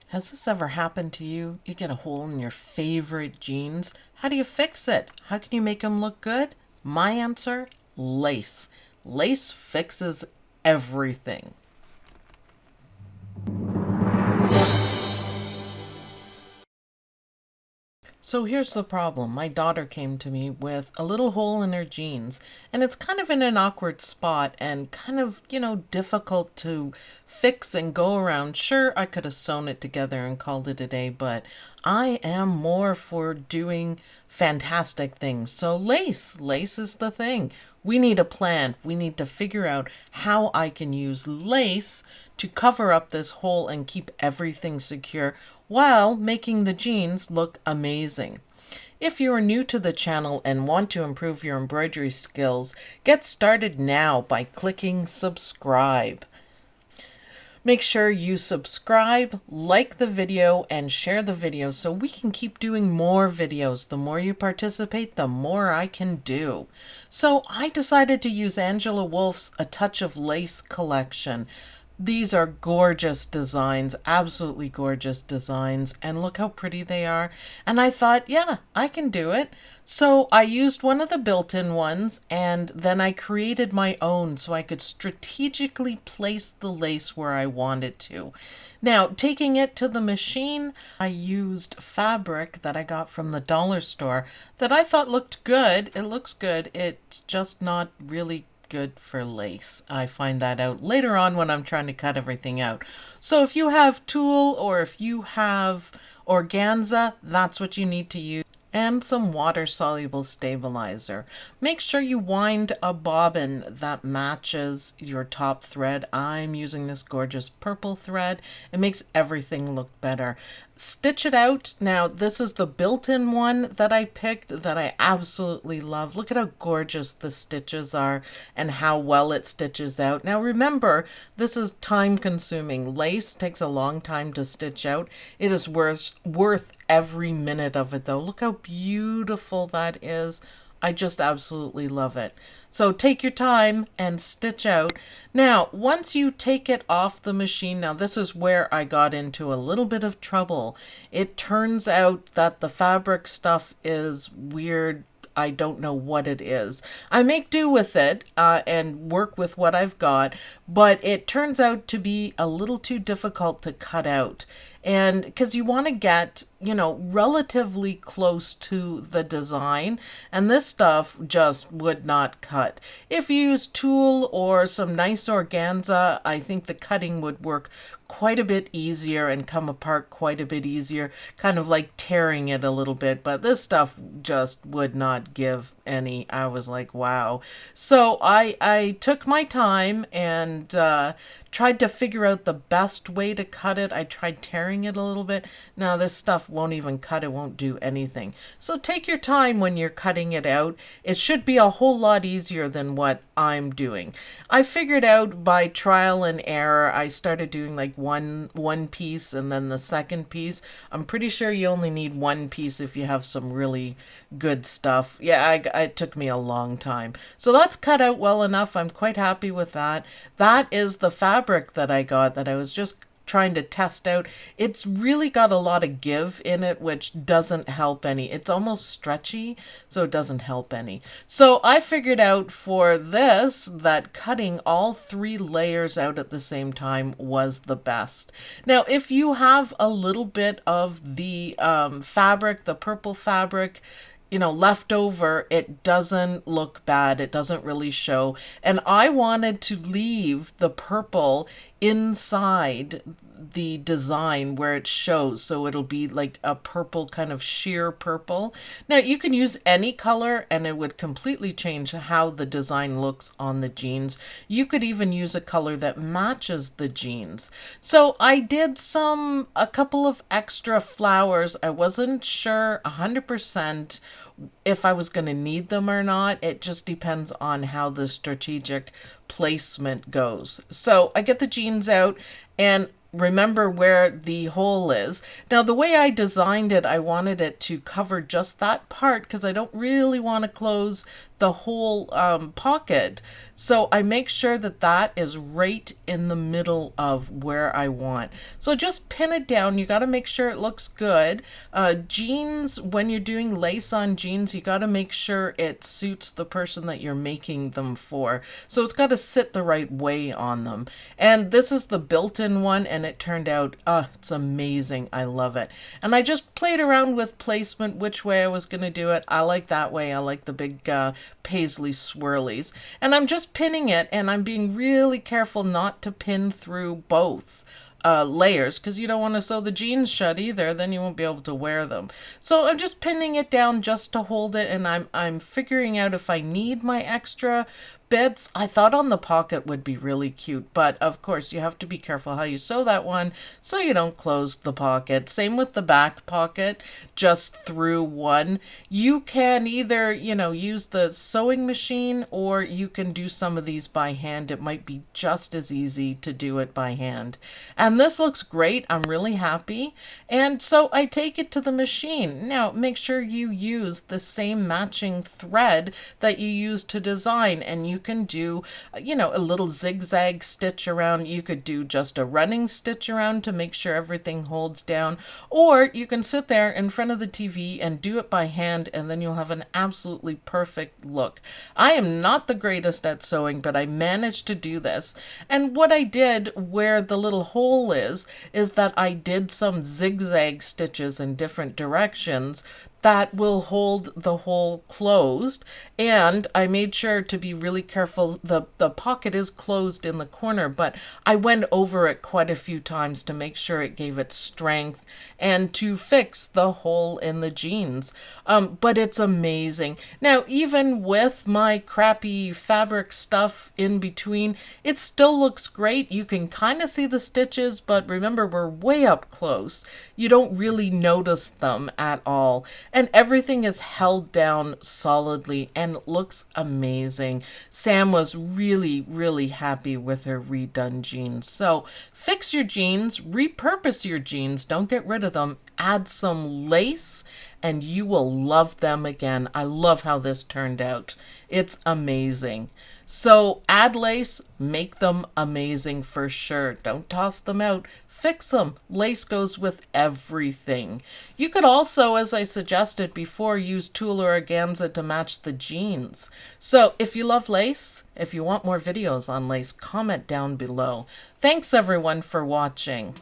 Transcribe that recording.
Has this ever happened to you? You get a hole in your favorite jeans. How do you fix it? How can you make them look good? My answer, lace. Lace fixes everything. So here's the problem. My daughter came to me with a little hole in her jeans, and it's kind of in an awkward spot and kind of, difficult to fix and go around. Sure, I could have sewn it together and called it a day, but I am more for doing fantastic things. So lace is the thing. We need a plan. We need to figure out how I can use lace to cover up this hole and keep everything secure while making the jeans look amazing. If you are new to the channel and want to improve your embroidery skills, get started now by clicking subscribe. Make sure you subscribe, like the video, and share the video so we can keep doing more videos. The more you participate, the more I can do. So I decided to use Angela Wolf's A Touch of Lace collection. These are gorgeous designs, absolutely gorgeous designs, and look how pretty they are. And I thought, yeah, I can do it. So I used one of the built-in ones, and then I created my own so I could strategically place the lace where I wanted to. Now, taking it to the machine, I used fabric that I got from the dollar store that I thought looked good. It looks good. It's just not really good for lace. I find that out later on when I'm trying to cut everything out. So if you have tulle or if you have organza, that's what you need to use. And some water-soluble stabilizer. Make sure you wind a bobbin that matches your top thread. I'm using this gorgeous purple thread. It makes everything look better. Stitch it out. Now, this is the built-in one that I picked that I absolutely love. Look at how gorgeous the stitches are and how well it stitches out. Now, remember, this is time-consuming. Lace takes a long time to stitch out. It is worth every minute of it, though. Look how beautiful that is. I just absolutely love it. So take your time and stitch out. Now, once you take it off the machine, now this is where I got into a little bit of trouble. It turns out that the fabric stuff is weird. I don't know what it is. I make do with it and work with what I've got, but it turns out to be a little too difficult to cut out. And because you want to get, relatively close to the design, and this stuff just would not cut. If you use tulle or some nice organza, I think the cutting would work quite a bit easier and come apart quite a bit easier, kind of like tearing it a little bit, but this stuff just would not give any. I was like, wow. So I took my time and tried to figure out the best way to cut it. I tried tearing it a little bit. Now this stuff won't even cut. It won't do anything. So take your time when you're cutting it out. It should be a whole lot easier than what I'm doing. I figured out by trial and error. I started doing like one piece and then the second piece. I'm pretty sure you only need one piece if you have some really good stuff. Yeah, it took me a long time. So that's cut out well enough. I'm quite happy with that. That is the fabric that I got that I was just trying to test out. It's really got a lot of give in it, which doesn't help any. It's almost stretchy, so it doesn't help any. So I figured out for this that cutting all 3 layers out at the same time was the best. Now, if you have a little bit of the fabric, the purple fabric, left over, it doesn't look bad. It doesn't really show. And I wanted to leave the purple inside the design where it shows, so it'll be like a purple, kind of sheer purple. Now you can use any color and it would completely change how the design looks on the jeans. You could even use a color that matches the jeans. So I did a couple of extra flowers. I wasn't sure 100% if I was going to need them or not. It just depends on how the strategic placement goes. So I get the jeans out and remember where the hole is. Now, the way I designed it, I wanted it to cover just that part because I don't really want to close the whole pocket. So I make sure that that is right in the middle of where I want. So just pin it down. You got to make sure it looks good. Jeans, when you're doing lace on jeans, you got to make sure it suits the person that you're making them for. So it's got to sit the right way on them. And this is the built-in one, and it turned out, it's amazing. I love it. And I just played around with placement, which way I was going to do it. I like that way. I like the big paisley swirlies. And I'm just pinning it, and I'm being really careful not to pin through both layers, because you don't want to sew the jeans shut either, then you won't be able to wear them. So I'm just pinning it down just to hold it, and I'm figuring out if I need my extra bits. I thought on the pocket would be really cute, but of course you have to be careful how you sew that one so you don't close the pocket. Same with the back pocket, just through one. You can either, use the sewing machine, or you can do some of these by hand. It might be just as easy to do it by hand. And this looks great. I'm really happy. And so I take it to the machine. Now, make sure you use the same matching thread that you use to design, and you can do, a little zigzag stitch around. You could do just a running stitch around to make sure everything holds down, or you can sit there in front of the TV and do it by hand, and then you'll have an absolutely perfect look. I am not the greatest at sewing, but I managed to do this. And what I did where the little hole is that I did some zigzag stitches in different directions that will hold the hole closed. And I made sure to be really careful. The pocket is closed in the corner, but I went over it quite a few times to make sure it gave it strength and to fix the hole in the jeans. But it's amazing. Now, even with my crappy fabric stuff in between, it still looks great. You can kind of see the stitches, but remember, we're way up close. You don't really notice them at all. And everything is held down solidly and it looks amazing. Sam was really, really happy with her redone jeans. So fix your jeans, repurpose your jeans, don't get rid of them, add some lace, and you will love them again. I love how this turned out. It's amazing. So add lace, make them amazing for sure. Don't toss them out. Fix them. Lace goes with everything. You could also, as I suggested before, use tulle or organza to match the jeans. So if you love lace, if you want more videos on lace, comment down below. Thanks everyone for watching.